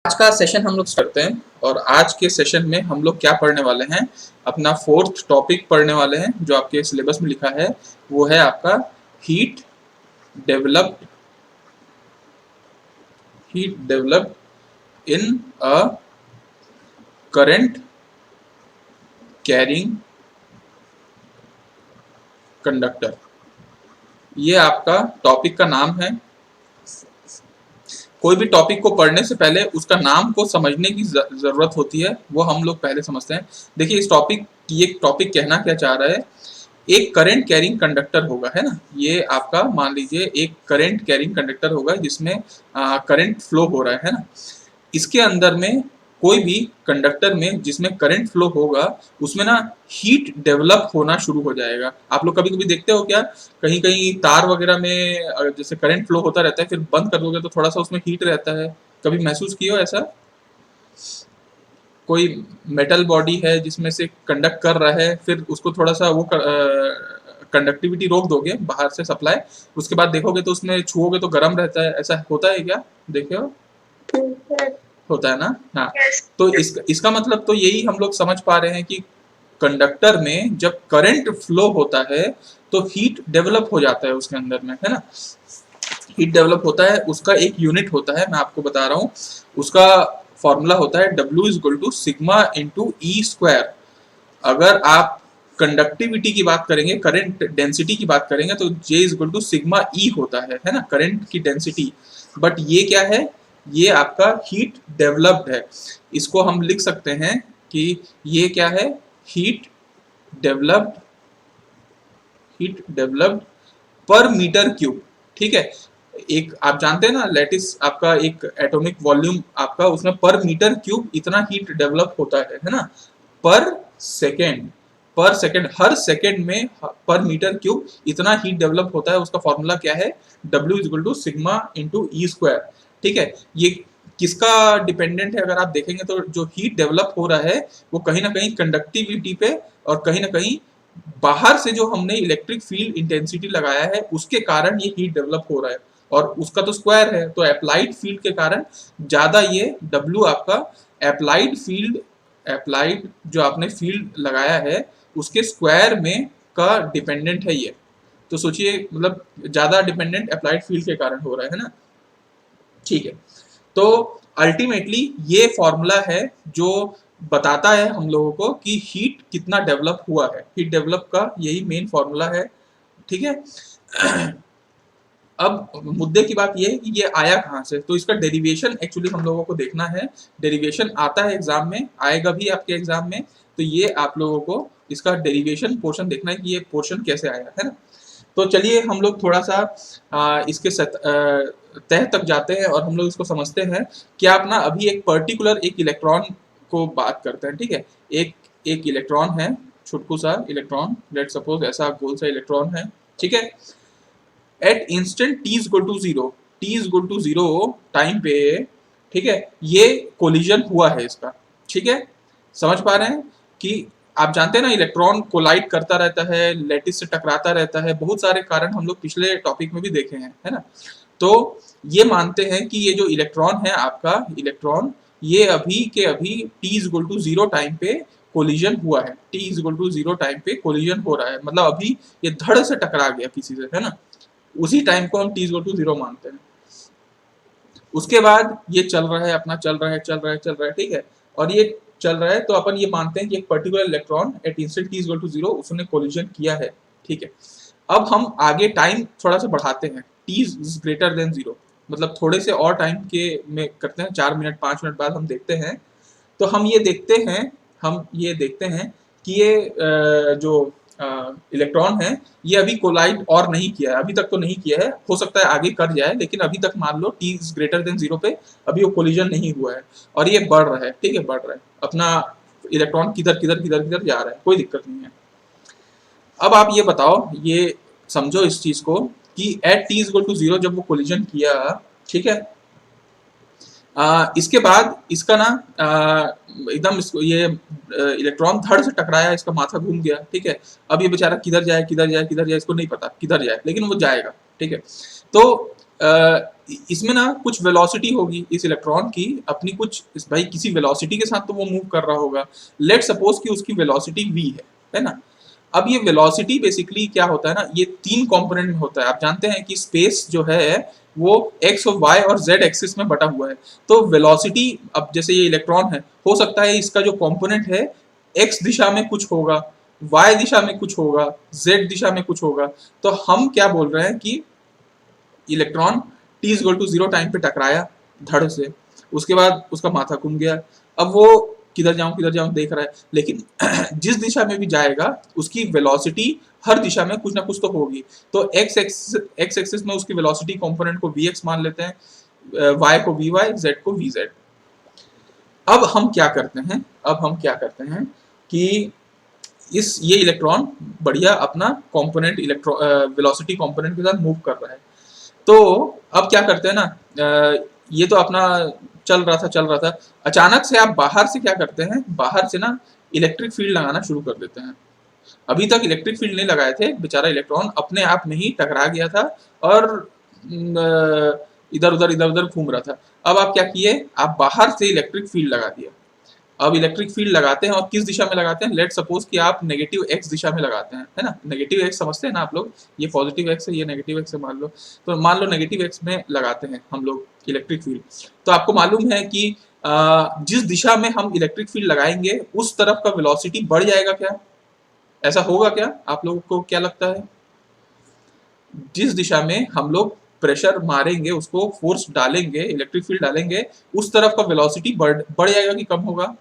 आज का सेशन हम लोग करते हैं और आज के सेशन में हम लोग क्या पढ़ने वाले हैं। अपना फोर्थ टॉपिक पढ़ने वाले हैं जो आपके सिलेबस में लिखा है। वो है आपका heat developed in a current carrying conductor. ये आपका टॉपिक का नाम है। कोई भी टॉपिक को पढ़ने से पहले उसका नाम को समझने की जरूरत होती है, वो हम लोग पहले समझते हैं। देखिए इस टॉपिक ये टॉपिक कहना क्या चाह रहा है। एक करंट कैरिंग कंडक्टर होगा, है ना। ये आपका मान लीजिए एक करंट कैरिंग कंडक्टर होगा जिसमें करंट फ्लो हो रहा है ना। इसके अंदर में कोई भी कंडक्टर में जिसमें करंट फ्लो होगा उसमें ना हीट डेवलप होना शुरू हो जाएगा। आप लोग कभी कभी देखते हो क्या, कहीं कहीं तार वगैरह में जैसे करंट फ्लो होता रहता है, फिर बंद कर दोगे तो थोड़ा सा उसमें हीट रहता है। कभी महसूस किए हो ऐसा? कोई मेटल बॉडी है जिसमें से कंडक्ट कर रहा है, फिर उसको थोड़ा सा वो कंडक्टिविटी रोक दोगे बाहर से सप्लाई, उसके बाद देखोगे तो उसमें छुओगे तो गर्म रहता है। ऐसा होता है क्या, देखे हो? होता है ना। हाँ, तो इसका मतलब तो यही हम लोग समझ पा रहे हैं कि कंडक्टर में जब करंट फ्लो होता है तो हीट डेवलप हो जाता है उसके अंदर में, है ना। हीट डेवलप होता है, उसका एक यूनिट होता है, मैं आपको बता रहा हूँ। उसका फॉर्मूला होता है W is equal to sigma into E square. अगर आप कंडक्टिविटी की बात करेंगे, करंट डेंसिटी की बात करेंगे तो J is equal to sigma E होता है ना, करंट की डेंसिटी। बट ये क्या है, ये आपका हीट डेवलप्ड है। इसको हम लिख सकते हैं कि ये क्या है, हीट डेवलप्ड पर मीटर क्यूब। ठीक है, एक आप जानते हैं ना, लेटिस आपका एक एटॉमिक वॉल्यूम आपका, उसमें पर मीटर क्यूब इतना हीट डेवलप होता है ना। पर सेकेंड, हर सेकेंड में पर मीटर क्यूब इतना हीट डेवलप होता है। उसका फॉर्मूला क्या है, W is equal to sigma into E square. ठीक है, ये किसका डिपेंडेंट है? अगर आप देखेंगे तो जो हीट डेवलप हो रहा है वो कहीं ना कहीं कंडक्टिविटी पे और कहीं ना कहीं बाहर से जो हमने इलेक्ट्रिक फील्ड इंटेंसिटी लगाया है उसके कारण ये हीट डेवलप हो रहा है। और उसका तो स्क्वायर है, तो अप्लाइड फील्ड के कारण ज्यादा ये W आपका अप्लाइड जो आपने फील्ड लगाया है उसके स्क्वायर में का डिपेंडेंट है ये। तो सोचिए, मतलब ज्यादा डिपेंडेंट अप्लाइड फील्ड के कारण हो रहा है ना। ठीक है, तो अल्टीमेटली ये फॉर्मूला है जो बताता है हम लोगों को कि हीट कितना डेवलप हुआ है। हीट डेवलप का यही मेन फॉर्मूला है। ठीक है, अब मुद्दे की बात ये है कि ये आया कहाँ से, तो इसका डेरिवेशन एक्चुअली हम लोगों को देखना है। डेरिवेशन आता है एग्जाम में, आएगा भी आपके एग्जाम में, तो ये आप लोगों को इसका डेरिवेशन पोर्शन देखना है कि ये पोर्शन कैसे आया है ना। तो चलिए हम लोग थोड़ा सा इसके तह तक जाते हैं और हम लोग इसको समझते हैं कि आप ना अभी एक पर्टिकुलर एक इलेक्ट्रॉन को बात करते हैं। ठीक है, एक एक इलेक्ट्रॉन है, छुटकू सा इलेक्ट्रॉन, लेट सपोज ऐसा गोल सा इलेक्ट्रॉन है। ठीक है, at instant T is equal to zero, time पे, ठीक है, ये कोलिजन हुआ है इसका। ठीक है, समझ पा रहे हैं कि आप जानते हैं ना इलेक्ट्रॉन कोलाइड करता रहता है, लैटिस से टकराता रहता है, बहुत सारे कारण हम लोग पिछले टॉपिक में भी देखे हैं, है ना। तो ये मानते हैं कि ये जो इलेक्ट्रॉन है आपका इलेक्ट्रॉन, ये अभी के अभी t is equal to zero time पे कोलिजन हुआ है। T is equal to zero time पे कोलिजन हो रहा है, मतलब अभी ये धड़ से टकरा गया किसी से, है ना। उसी टाइम को हम t is equal to zero मानते हैं। उसके बाद ये चल रहा है अपना, चल रहा है, ठीक है। और ये चल रहा है तो अपन ये मानते हैं कि एक particular electron at instant T is equal to zero उसने कोलिजन किया है। ठीक है, अब हम आगे टाइम थोड़ा सा बढ़ाते हैं, t is greater than zero, मतलब थोड़े से और टाइम के में करते हैं, 4 मिनट 5 मिनट बाद हम देखते हैं। तो हम ये देखते हैं कि ये जो इलेक्ट्रॉन है ये अभी कोलाइड और नहीं किया है, अभी तक तो नहीं किया है, हो सकता है आगे कर जाए, लेकिन अभी तक मान लो T is greater than zero पे अभी वो कोलिजन नहीं हुआ है और ये बढ़ रहा है। ठीक है, बढ़ रहा है अपना इलेक्ट्रॉन, किधर किधर किधर किधर जा रहा है, कोई दिक्कत नहीं है। अब आप ये बताओ, ये समझो इस चीज को कि at t is equal to zero जब वो कोलिजन किया, ठीक है, इसके बाद इसका ना एकदम इसको ये इलेक्ट्रॉन धड़ से टकराया, इसका माथा घूम गया। ठीक है, अब ये बेचारा किधर जाए, इसको नहीं पता किधर जाए, लेकिन वो जाएगा। ठीक है, तो इसमें ना कुछ वेलोसिटी होगी इस इलेक्ट्रॉन की अपनी, कुछ भाई किसी वेलोसिटी के साथ तो वो मूव कर रहा होगा। लेट सपोज कि उसकी वेलोसिटी v है ना। अब ये वेलोसिटी बेसिकली क्या होता है ना, ये तीन कंपोनेंट में होता है। आप जानते हैं कि स्पेस जो है वो x और y और z एक्सिस में बटा हुआ है। तो वेलोसिटी, अब जैसे ये इलेक्ट्रॉन है, हो सकता है इसका जो कंपोनेंट है x दिशा में कुछ होगा, y दिशा में कुछ होगा, z दिशा में कुछ होगा। तो हम क्या बोल रहे हैं कि electron t is to 0 time पे टकराया धड़ से, उसके बाद उसका माथा घूम गया। अब वो किधर जाऊं देख रहा है, लेकिन जिस दिशा में भी जाएगा उसकी वेलोसिटी हर दिशा में कुछ ना कुछ तो होगी। तो एक्स एक्सिस में उसकी वेलोसिटी कंपोनेंट को vx मान लेते हैं, y को vy, z को vz। अब हम क्या करते हैं कि ये इलेक्ट्रॉन बढ़िया अपना कंपोनेंट वेलोसिटी कंपोनेंट के साथ मूव कर रहा है। तो अब क्या करते हैं ना, ये तो अपना चल रहा था, अचानक से आप बाहर से क्या करते हैं, बाहर से ना इलेक्ट्रिक फील्ड लगाना शुरू कर देते हैं। अभी तक इलेक्ट्रिक फील्ड नहीं लगाए थे, बेचारा इलेक्ट्रॉन अपने आप में ही टकरा गया था और इधर उधर घूम रहा था। अब आप क्या किए, आप बाहर से इलेक्ट्रिक फील्ड लगा दिया। अब इलेक्ट्रिक फील्ड लगाते हैं और किस दिशा में लगाते हैं, लेट सपोज कि आप नेगेटिव एक्स दिशा में लगाते हैं, है ना। नेगेटिव एक्स समझते हैं ना आप लोग, ये पॉजिटिव एक्स है, ये नेगेटिव एक्स है मान लो। तो मान लो नेगेटिव एक्स में लगाते हैं हम लोग इलेक्ट्रिक फील्ड। तो आपको मालूम है कि जिस दिशा में हम इलेक्ट्रिक फील्ड लगाएंगे उस तरफ का वेलोसिटी बढ़ जाएगा क्या, ऐसा होगा क्या, आप लोगों को क्या लगता है। जिस दिशा में हम लोग प्रेशर मारेंगे, उसको फोर्स डालेंगे, इलेक्ट्रिक फील्ड डालेंगे, उस तरफ का वेलोसिटी बढ़ जाएगा कि कम होगा।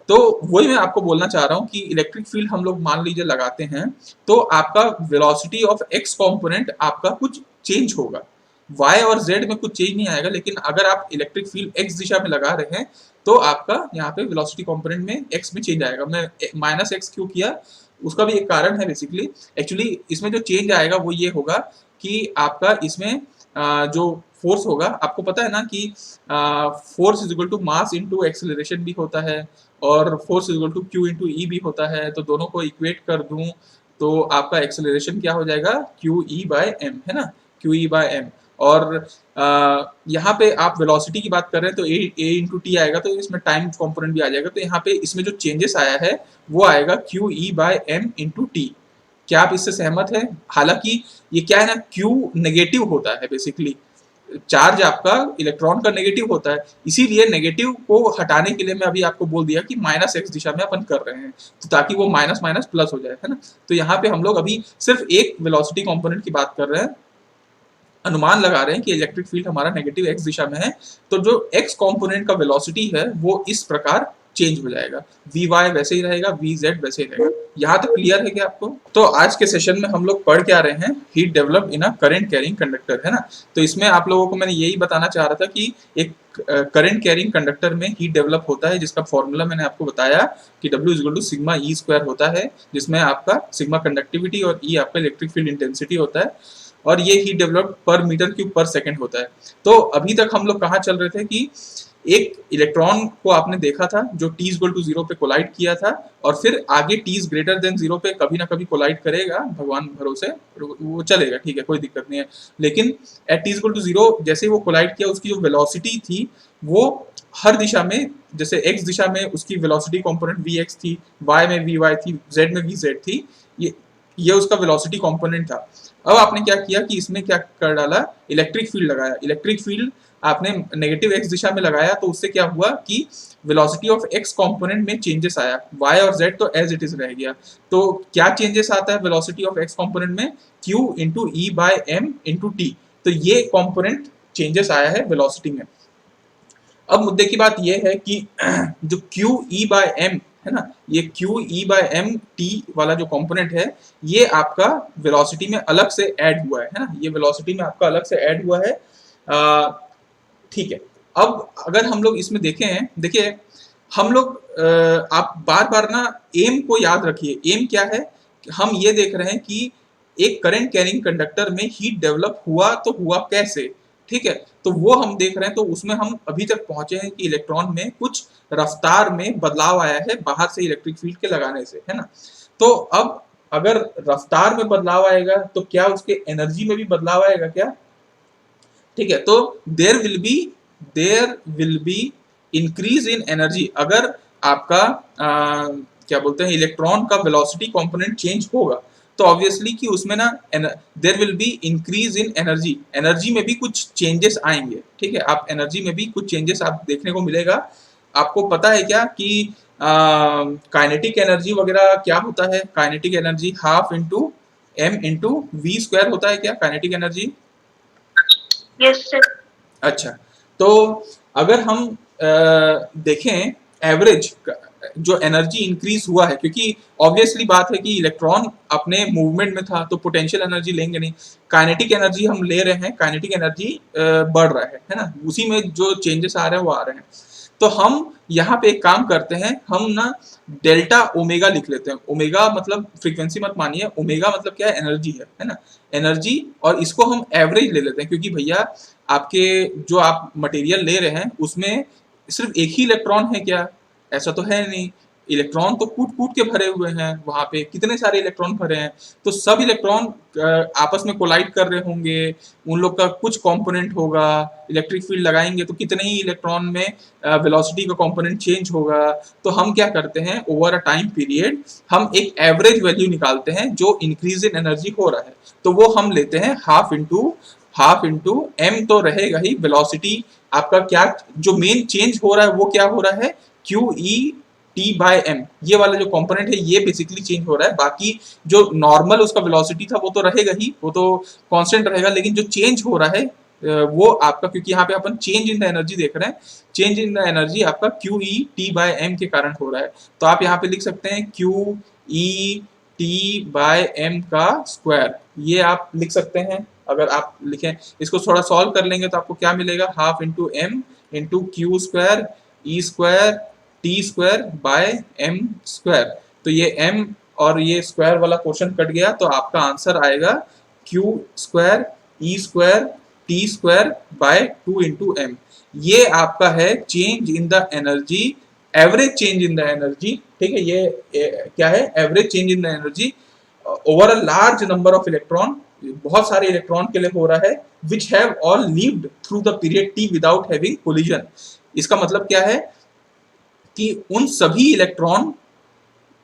तो वही मैं आपको बोलना चाह रहा हूं कि इलेक्ट्रिक फील्ड हम लोग मान लीजिए लगाते हैं, तो आपका वेलोसिटी ऑफ एक्स कंपोनेंट आपका कुछ चेंज होगा, y और z में कुछ चेंज नहीं आएगा। लेकिन अगर आप इलेक्ट्रिक फील्ड x दिशा में लगा रहे हैं तो आपका यहाँ पे वेलोसिटी कंपोनेंट में x में चेंज आएगा। मैं माइनस एक्स क्यों किया, उसका भी एक कारण है बेसिकली। एक्चुअली इसमें जो चेंज आएगा वो ये होगा कि आपका इसमें जो फोर्स होगा, आपको पता है ना कि force is equal to mass into acceleration भी होता है, और force is equal to Q into E भी होता है। तो दोनों को इक्वेट कर दूं तो आपका एक्सेलरेशन क्या हो जाएगा, क्यू ई बाय एम, है ना, क्यू ई बाय एम। और यहाँ पे आप वेलोसिटी की बात कर रहे हैं तो ए इंटू टी आएगा, तो इसमें टाइम कंपोनेंट भी आ जाएगा। तो यहाँ पे इसमें जो चेंजेस आया है वो आएगा q e by m into t. क्या आप इससे सहमत हैं। हालांकि ये क्या है ना, क्यू नेगेटिव होता है बेसिकली, चार्ज आपका इलेक्ट्रॉन का नेगेटिव होता है, इसीलिए नेगेटिव को हटाने के लिए मैं अभी आपको बोल दिया कि माइनस एक्स दिशा में अपन कर रहे हैं, तो ताकि वो माइनस माइनस प्लस हो जाए, है ना। तो यहाँ पे हम लोग अभी सिर्फ एक वेलोसिटी कंपोनेंट की बात कर रहे हैं, अनुमान लगा रहे हैं कि इलेक्ट्रिक फील्ड हमारा नेगेटिव एक्स दिशा में है, तो जो एक्स कंपोनेंट का वेलोसिटी है वो इस प्रकार चेंज हो जाएगा, वी वाई वैसे ही रहेगा, वी जेड वैसे ही रहेगा। यहाँ तक क्लियर है क्या आपको। तो आज के सेशन में हम लोग पढ़ के आ रहे हैं heat develop in a current carrying conductor, है ना। तो इसमें आप लोगों को मैंने यही बताना चाह रहा था कि एक करंट कैरिंग कंडक्टर में हीट डेवलप होता है, जिसका फॉर्मूला मैंने आपको बताया कि W is equal to sigma e square होता है, जिसमें आपका सिग्मा कंडक्टिविटी और ई आपका इलेक्ट्रिक फील्ड इंटेंसिटी होता है, और ये हीट डेवलप पर मीटर क्यूब पर सेकंड होता है। तो अभी तक हम लोग कहाँ चल रहे थे कि एक इलेक्ट्रॉन को आपने देखा था जो t इक्वल टू 0 पे कोलाइड किया था, और फिर आगे t इज ग्रेटर देन 0 पे कभी ना कभी कोलाइड करेगा, भगवान भरोसे वो चलेगा, ठीक है, कोई दिक्कत नहीं है। लेकिन एट t इक्वल टू 0 जैसे ही वो कोलाइड किया, उसकी जो वेलोसिटी थी वो हर दिशा में, जैसे x दिशा में उसकी वेलोसिटी कंपोनेंट vx थी, y में vy थी, z में vz थी, ये उसका वेलोसिटी कंपोनेंट था। अब आपने क्या किया कि इसमें क्या कर डाला, इलेक्ट्रिक फील्ड लगाया। इलेक्ट्रिक फील्ड आपने नेगेटिव एक्स दिशा में लगाया, तो उससे क्या हुआ कि वेलोसिटी ऑफ एक्स कंपोनेंट में चेंजेस आया, y और z तो एज इट इज रह गया। तो क्या चेंजेस आता है वेलोसिटी ऑफ एक्स कंपोनेंट में, q into e by m into t. तो ये कंपोनेंट चेंजेस आया है वेलोसिटी में। अब मुद्दे की बात यह है कि जो क्यू ई बाय एम है ना, ये q e by m t वाला जो कंपोनेंट है, ये आपका वेलोसिटी में अलग से ऐड हुआ है ना, ये वेलोसिटी में आपका अलग से ऐड हुआ है, ठीक है। अब अगर हम लोग इसमें देखें, देखिए हम लोग आप बार बार ना एम को याद रखिए। एम क्या है, हम ये देख रहे हैं कि एक करंट कैरिंग कंडक्टर में हीट डेवलप हुआ तो हुआ कैसे, ठीक है। तो वो हम देख रहे हैं, तो उसमें हम अभी तक पहुंचे हैं कि इलेक्ट्रॉन में कुछ रफ्तार में बदलाव आया है बाहर से इलेक्ट्रिक फील्ड के लगाने से, है ना। तो अब अगर रफ्तार में बदलाव आएगा तो क्या उसके एनर्जी में भी बदलाव आएगा क्या? ठीक है, तो there will be increase in energy. अगर आपका क्या बोलते हैं इलेक्ट्रॉन का वेलोसिटी कंपोनेंट चेंज होगा तो ऑब्वियसली कि उसमें ना there will be increase in energy, energy में भी कुछ चेंजेस आएंगे। ठीक है, आप एनर्जी में भी कुछ चेंजेस आप देखने को मिलेगा। आपको पता है क्या कि काइनेटिक एनर्जी वगैरह क्या होता है? Kinetic energy half into m into v square होता है क्या काइनेटिक एनर्जी? Yes sir. अच्छा, तो अगर हम देखें एवरेज जो एनर्जी इंक्रीज हुआ है, क्योंकि ऑब्वियसली बात है कि इलेक्ट्रॉन अपने मूवमेंट में था तो पोटेंशियल एनर्जी लेंगे नहीं, काइनेटिक एनर्जी हम ले रहे हैं, काइनेटिक एनर्जी बढ़ रहा है ना, उसी में जो चेंजेस आ रहे हैं वो आ रहे हैं। तो हम यहाँ पे एक काम करते हैं, हम ना डेल्टा ओमेगा लिख लेते हैं। ओमेगा मतलब फ्रीक्वेंसी मत मानिए, ओमेगा मतलब क्या है? एनर्जी है ना, एनर्जी। और इसको हम एवरेज ले लेते हैं क्योंकि भैया आपके जो आप मटेरियल ले रहे हैं उसमें सिर्फ एक ही इलेक्ट्रॉन है क्या? ऐसा तो है नहीं, इलेक्ट्रॉन तो कूट कूट के भरे हुए हैं, वहां पे कितने सारे इलेक्ट्रॉन भरे हैं, तो सब इलेक्ट्रॉन आपस में कोलाइड कर रहे होंगे, उन लोग का कुछ कंपोनेंट होगा, इलेक्ट्रिक फील्ड लगाएंगे तो कितने ही इलेक्ट्रॉन में वेलोसिटी का कंपोनेंट चेंज होगा। तो हम क्या करते हैं, ओवर अ टाइम पीरियड हम एक एवरेज वैल्यू निकालते हैं जो इंक्रीज इन एनर्जी हो रहा है, तो वो हम लेते हैं हाफ इंटू एम तो रहेगा ही, वेलोसिटी आपका क्या जो मेन चेंज हो रहा है वो क्या हो रहा है? Q e t by m, ये वाला जो कंपोनेंट है ये बेसिकली चेंज हो रहा है। बाकी जो नॉर्मल उसका वेलोसिटी था वो तो रहेगा ही, वो तो कांस्टेंट रहेगा, लेकिन जो चेंज हो रहा है वो आपका, क्योंकि यहाँ पे अपन चेंज इन द एनर्जी देख रहे हैं, चेंज इन द एनर्जी आपका q e t by m के कारण हो रहा है। तो आप यहाँ पे लिख सकते हैं q e t by m का स्क्वायर, ये आप लिख सकते हैं। अगर आप लिखें इसको थोड़ा सॉल्व कर लेंगे तो आपको क्या मिलेगा? Half into m into q square E square t square by m square. तो ये एम और ये स्क्वायर वाला पोर्शन कट गया, तो आपका आंसर आएगा q square E square t square by 2 into m. ये आपका है change in the energy, average change in the energy. ठीक है, ये क्या है? Average change in the energy over a large number of electron, बहुत सारे इलेक्ट्रॉन के लिए हो रहा है, which have all lived through the period t without having collision. इसका मतलब क्या है कि उन सभी इलेक्ट्रॉन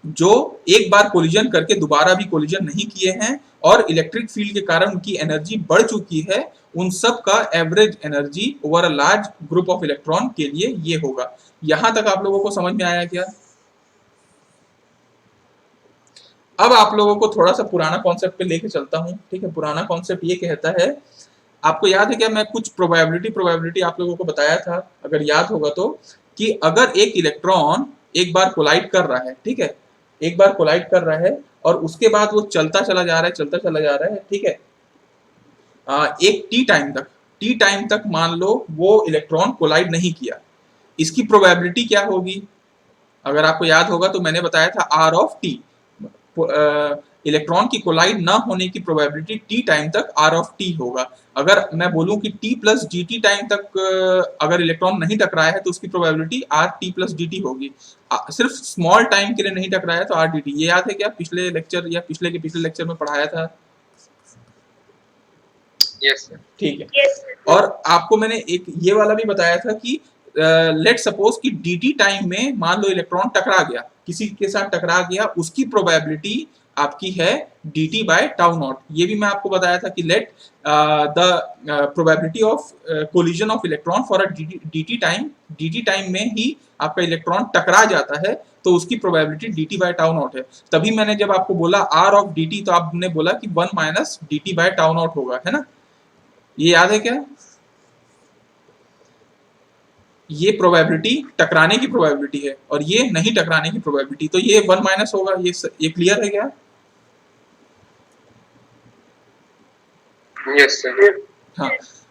जो एक बार कोलिजन करके दोबारा भी कोलिजन नहीं किए हैं और इलेक्ट्रिक फील्ड के कारण उनकी एनर्जी बढ़ चुकी है, उन सब का average energy over a large group of electron के लिए ये होगा। यहां तक आप लोगों को समझ में आया क्या? अब आप लोगों को थोड़ा सा पुराना कॉन्सेप्ट पे लेके चलता हूँ। ठीक है, पुराना कॉन्सेप्ट ये कहता है, आपको याद है क्या मैं कुछ प्रोबेबिलिटी आप लोगों को बताया था, अगर याद होगा तो, कि अगर एक इलेक्ट्रॉन एक बार कोलाइड कर रहा है, ठीक है, एक बार कोलाइड कर रहा है और उसके बाद वो चलता चला जा रहा है, चलता चला जा रहा है, ठीक है, एक टी टाइम तक मान लो वो इलेक्ट्रॉन कोलाइड नहीं किया, इसकी प्रोबेबिलिटी क्या होगी? अगर आपको याद होगा तो मैंने बताया था आर ऑफ टी, इलेक्ट्रॉन की कोलाइड ना होने की प्रोबेबिलिटी टी टाइम तक आर ऑफ टी होगा। अगर मैं बोलूं कि T plus G T time तक अगर इलेक्ट्रॉन नहीं टकराया है तो उसकी probability R T plus D T होगी। सिर्फ स्मॉल टाइम के लिए नहीं टकराया है तो आर डी टी। ये याद है क्या? पिछले लेक्चर या पिछले के पिछले लेक्चर में पढ़ाया था। Yes sir. ठीक है, और आपको मैंने एक ये वाला भी बताया था कि लेट सपोज कि dt टाइम में मान लो इलेक्ट्रॉन टकरा गया, किसी के साथ टकरा गया, उसकी प्रोबेबिलिटी आपकी है dt बाय टाउ नॉट। ये भी मैं आपको बताया था कि let the probability of collision of electron for a dt time में ही आपका इलेक्ट्रॉन टकरा जाता है तो उसकी probability dt by tau naught है। तभी मैंने जब आपको बोला आर ऑफ dt तो आपने बोला कि 1 minus dt by tau naught होगा, है ना? ये याद है क्या? ये प्रोबेबिलिटी टकराने की प्रोबेबिलिटी है और ये नहीं टकराने की प्रोबेबिलिटी, तो ये 1 माइनस होगा। ये क्लियर है क्या? Yes sir. हाँ,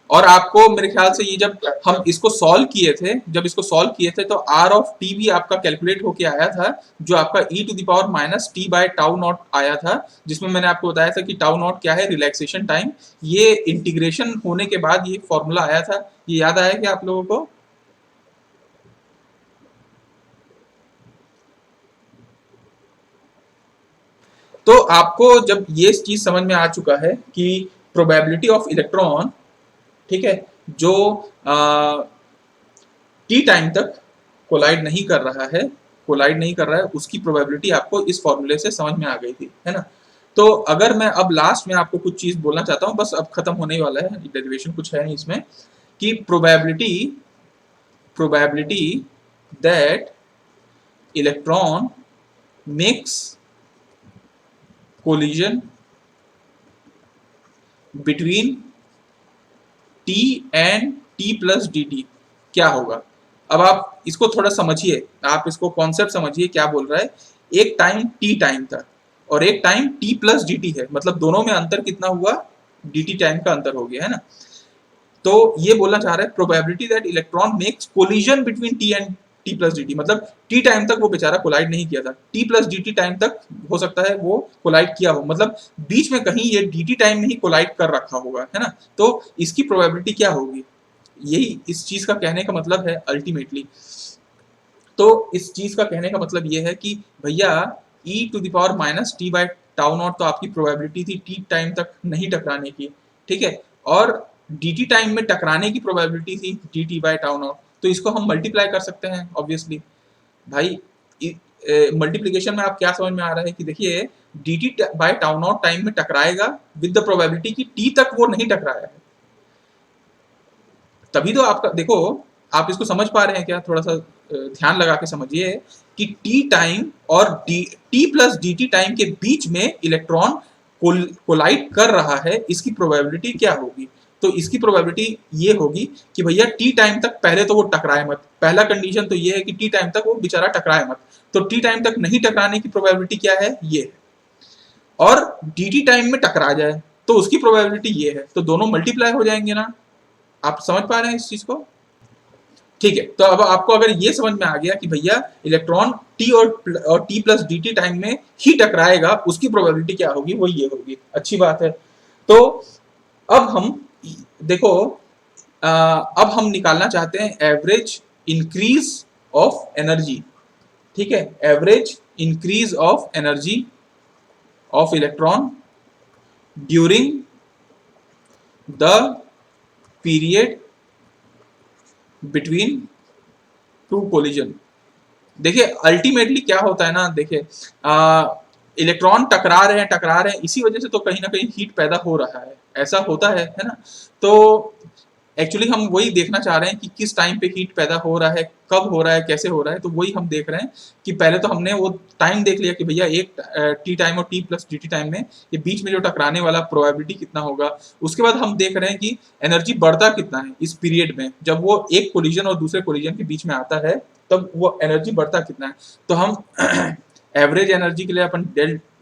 और आपको मेरे ख्याल से ये जब हम इसको सॉल्व किए थे, जब इसको सॉल्व किए थे तो आर ऑफ टी भी आपका कैलकुलेट होके आया था, जो आपका E to the power minus T by tau naught आया था, जिसमें मैंने आपको बताया था कि टाउ नॉट क्या है? Relaxation time. ये इंटीग्रेशन होने के बाद ये फॉर्मूला आया था। ये याद आया क्या आप लोगों को? तो आपको जब ये चीज समझ में आ चुका है कि प्रोबेबिलिटी ऑफ इलेक्ट्रॉन, ठीक है, जो टी टाइम तक कोलाइड नहीं कर रहा है, उसकी प्रोबेबिलिटी आपको इस फॉर्मूले से समझ में आ गई थी, है ना। तो अगर मैं अब लास्ट में आपको कुछ चीज बोलना चाहता हूँ, बस अब खत्म होने ही वाला है, डेरिवेशन कुछ है नहीं इसमें, कि probability that electron makes collision between T and T plus D T क्या होगा। अब आप इसको थोड़ा समझिए, आप इसको कॉन्सेप्ट समझिए क्या बोल रहा है। एक टाइम टी टाइम था और एक time T plus D T है, मतलब दोनों में अंतर कितना हुआ, डी टी टाइम का अंतर हो गया, है ना। तो ये बोलना चाह रहा है probability that electron makes collision between T and T plus D T, मतलब टी टाइम तक वो बेचारा कोलाइड नहीं किया था, T plus D T time तक हो सकता है वो कोलाइड किया हो, मतलब बीच में कहीं ये डी टी टाइम में ही कोलाइड कर रखा होगा, है ना। तो इसकी प्रोबेबिलिटी क्या होगी, यही इस चीज का कहने का मतलब है अल्टीमेटली। तो इस चीज का कहने का मतलब ये है कि भैया e to the power minus T by tau naught तो आपकी प्रोबेबिलिटी थी टी टाइम तक नहीं टकराने की, ठीक है, और dt टाइम में टकराने की प्रोबेबिलिटी थी dt बाई टाउ नॉट, तो इसको हम मल्टीप्लाई कर सकते हैं ऑब्वियसली। भाई मल्टीप्लीकेशन में आप क्या समझ में आ रहा है कि देखिए dt by tau not time में टकराएगा विद द प्रोबेबिलिटी कि t तक वो नहीं टकराया है, तभी तो आपका देखो, आप इसको समझ पा रहे हैं क्या, थोड़ा सा ध्यान लगा के समझिए कि टी टाइम और T plus D T time के बीच में इलेक्ट्रॉन कोलाइड कर रहा है, इसकी प्रोबेबिलिटी क्या होगी। तो इसकी प्रोबेबिलिटी ये होगी कि भैया टी टाइम तक पहले तो वो टकराए मत, पहला कंडीशन तो ये है कि टी टाइम तक वो बेचारा टकराए मत, तो टी टाइम तक नहीं टकराने की प्रोबेबिलिटी क्या है, ये है, और डी टी टाइम में टकरा जाए तो उसकी प्रोबेबिलिटी ये है, तो दोनों मल्टीप्लाई हो जाएंगे ना। आप समझ पा रहे हैं इस चीज को, ठीक है। तो अब आपको अगर ये समझ में आ गया कि भैया इलेक्ट्रॉन टी और T plus D T time में ही टकराएगा, उसकी प्रोबेबिलिटी क्या होगी, वो ये होगी, अच्छी बात है। तो अब हम देखो, अब हम निकालना चाहते हैं एवरेज इंक्रीज ऑफ एनर्जी, ठीक है, average increase of energy of electron during the period between two collision. देखिए अल्टीमेटली क्या होता है ना, देखिए इलेक्ट्रॉन टकरा रहे हैं, इसी वजह से तो कहीं ना कहीं हीट पैदा हो रहा है, ऐसा होता है ना। तो एक्चुअली हम वही देखना चाह रहे हैं कि किस टाइम पे हीट पैदा हो रहा है, कब हो रहा है, कैसे हो रहा है, तो वही हम देख रहे हैं कि पहले तो हमने वो टाइम देख लिया कि भैया एक टी टाइम और T plus D T time में ये बीच में जो टकराने वाला प्रोबेबिलिटी कितना होगा। उसके बाद हम देख रहे हैं कि एनर्जी बढ़ता कितना है इस पीरियड में, जब वो एक कोलिजन और दूसरे कोलिजन के बीच में आता है तब वो एनर्जी बढ़ता कितना है। तो हम एवरेज एनर्जी के लिए अपन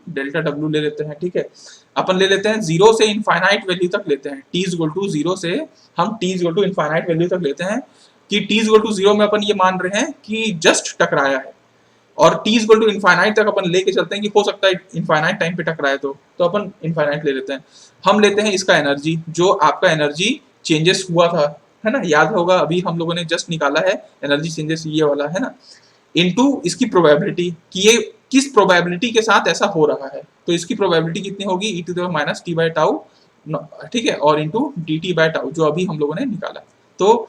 डेल्टा डब्ल्यू ले लेते हैं, ठीक है, अपन ले लेते हैं जीरो से इनफाइनाइट वैल्यू तक लेते हैं, t is equal to zero से हम t is equal to infinite value तक लेते हैं, कि t is equal to zero में अपन ये मान रहे हैं कि जस्ट टकराया है, और t is equal to infinite तक अपन लेके चलते हैं कि हो सकता है इनफाइनाइट टाइम पे टकराए, तो अपन इनफाइनाइट ले लेते हैं। हम लेते हैं इसका एनर्जी, जो आपका एनर्जी चेंजेस हुआ था, है ना, याद होगा अभी हम लोगों ने जस्ट निकाला है एनर्जी चेंजेस, ये वाला है ना, इनटू इसकी प्रोबेबिलिटी कि ये किस प्रोबेबिलिटी के साथ ऐसा हो रहा है, तो इसकी प्रोबेबिलिटी कितनी होगी, E to the power minus T by tau, ठीक है, और into D T by tau जो अभी हम लोगों ने निकाला। तो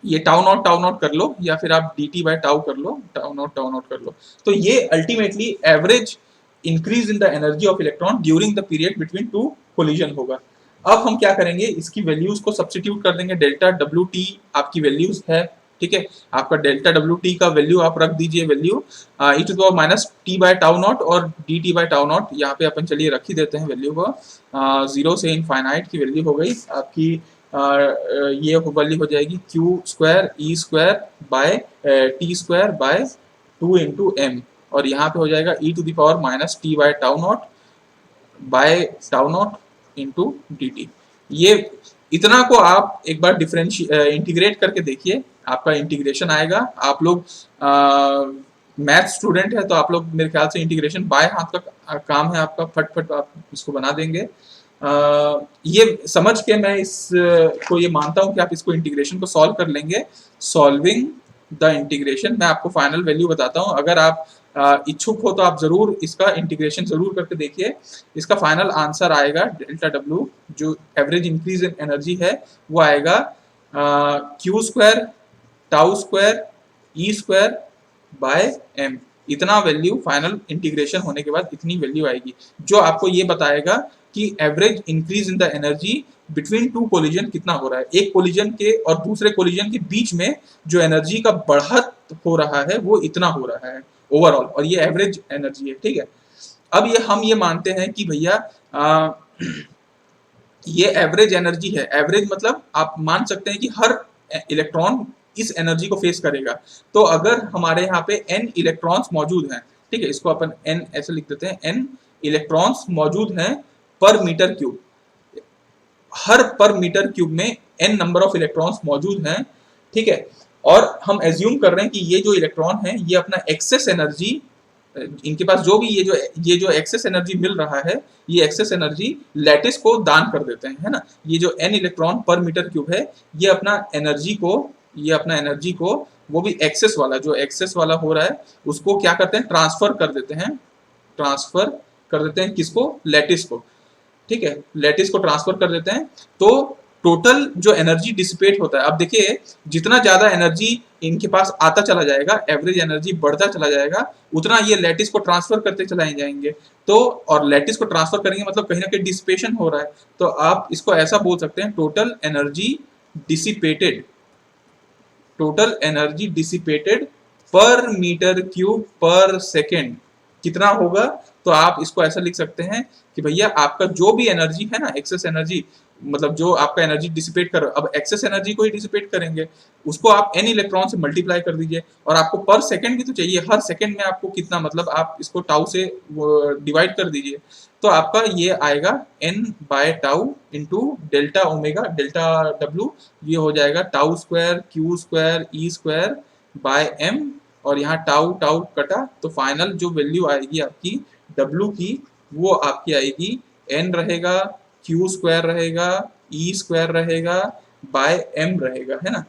ये टाउ नॉट कर लो, या फिर आप डी टी बाई टाउ कर लो, टाउ नॉट कर लो। तो ये ultimately average increase in the energy of electron during the period between two collision होगा। अब हम क्या करेंगे, इसकी वैल्यूज को सब्स्टिट्यूट कर देंगे, डेल्टा डब्ल्यू टी आपकी वैल्यूज है, ठीक है, आपका डेल्टा डब्ल्यू टी का वैल्यू आप रख दीजिए, value E to the power minus T by tau naught और D T by tau naught, यहाँ पे अपन चलिए रख ही देते हैं वैल्यू को, जीरो से इनफाइनाइट की वैल्यू हो गई आपकी, ये वैल्यू हो जाएगी Q square E square by T square by 2 into M, और यहाँ पे हो जाएगा E to the power minus T by tau naught by tau naught into D T. ये इतना को आप एक बार इंटीग्रेट करके देखिए, आपका इंटीग्रेशन आएगा। आप लोग मैथ स्टूडेंट है तो आप लोग मेरे ख्याल से इंटीग्रेशन बाय हाथ का काम है आपका, फट आप इसको बना देंगे। ये समझ के मैं इस को ये मानता हूं कि आप इसको इंटीग्रेशन को सॉल्व कर लेंगे। सॉल्विंग द इंटीग्रेशन, मैं आपको फाइनल वैल्यू बताता हूं, अगर आप इच्छुक हो तो आप जरूर इसका इंटीग्रेशन जरूर करके देखिए। इसका फाइनल आंसर आएगा डेल्टा डब्ल्यू, जो एवरेज इंक्रीज इन एनर्जी है वो आएगा q square tau square E square by m. इतना वैल्यू फाइनल इंटीग्रेशन होने के बाद इतनी वैल्यू आएगी, जो आपको ये बताएगा कि average increase in the energy between two collision कितना हो रहा है। एक कोलिजन के और दूसरे कोलिजन के बीच में जो एनर्जी का बढ़त हो रहा है वो इतना हो रहा है ओवरऑल, और ये एवरेज एनर्जी है, ठीक है। अब ये हम ये मानते हैं कि भैया ये एवरेज एनर्जी है। एवरेज मतलब आप मान सकते हैं कि हर इलेक्ट्रॉन इस एनर्जी को फेस करेगा। तो अगर हमारे यहाँ पे n इलेक्ट्रॉन्स मौजूद हैं, ठीक है, इसको अपन n ऐसे लिख देते हैं, n इलेक्ट्रॉन्स मौजूद हैं पर मीटर क्यूब। हर पर मीटर क्यूब में n नंबर ऑफ इलेक्ट्रॉन्स मौजूद हैं, ठीक है। और हम एज्यूम कर रहे हैं कि ये जो इलेक्ट्रॉन है ये अपना एक्सेस एनर्जी, इनके पास जो भी ये जो एक्सेस एनर्जी मिल रहा है, ये एक्सेस एनर्जी लैटिस को दान कर देते हैं, है ना। ये जो n इलेक्ट्रॉन पर मीटर क्यूब है ये अपना एनर्जी को वो भी एक्सेस वाला, जो एक्सेस वाला हो रहा है उसको क्या करते हैं, ट्रांसफर कर देते हैं किसको, लैटिस को, ठीक है, लैटिस को ट्रांसफर कर देते हैं। तो टोटल जो एनर्जी डिसिपेट होता है, अब देखिए जितना ज्यादा एनर्जी इनके पास आता चला जाएगा, एवरेज एनर्जी बढ़ता चला जाएगा, उतना ये लैटिस को ट्रांसफर करते चलाए जाएंगे। तो और लैटिस को ट्रांसफर करेंगे मतलब कहीं ना कहीं डिसिपेशन हो रहा है। तो आप इसको ऐसा बोल सकते हैं, टोटल एनर्जी डिसिपेटेड पर मीटर क्यूब पर सेकेंड कितना होगा। तो आप इसको ऐसा लिख सकते हैं कि भैया आपका जो भी एनर्जी है ना, एक्सेस एनर्जी, मतलब जो आपका एनर्जी डिसिपेट कर, अब एक्सेस एनर्जी को ही डिसिपेट करेंगे, उसको आप n इलेक्ट्रॉन से मल्टीप्लाई कर दीजिए, और आपको पर सेकंड भी तो चाहिए, हर सेकंड में आपको कितना, मतलब आप इसको टाउ से डिवाइड कर दीजिए। तो आपका ये आएगा n by tau into delta omega delta W, ये हो जाएगा tau square q square E square by m, और यहाँ टाउ टाउ कटा, तो फाइनल जो वैल्यू आएगी आपकी W की वो आपकी आएगी n रहेगा, क्यू स्क्वायर रहेगा, ई स्क्वायर रहेगा बाय m रहेगा, है ना।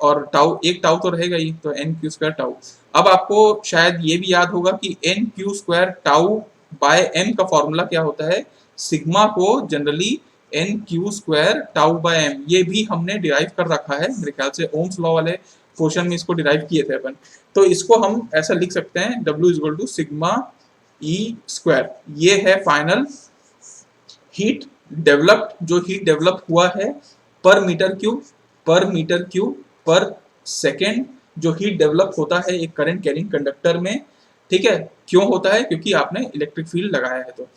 और टाउ, एक टाउ तो रहेगा ही, तो n क्यू स्क्वायर टाउ। अब आपको शायद ये भी याद होगा कि n q square tau by m का फॉर्मूला क्या होता है, सिग्मा को generally n q square tau by m, ये भी हमने डिराइव कर रखा है मेरे ख्याल से, ओम्स लॉ वाले क्वेश्चन में इसको डिराइव किए थे अपन। तो इसको हम ऐसा लिख सकते हैं, W equal to sigma e square. ये है फाइनल हीट डेवलप्ड, जो हीट डेवलप हुआ है per metre cube per second, जो हीट डेवलप होता है एक करंट कैरिंग कंडक्टर में, ठीक है। क्यों होता है, क्योंकि आपने इलेक्ट्रिक फील्ड लगाया है। तो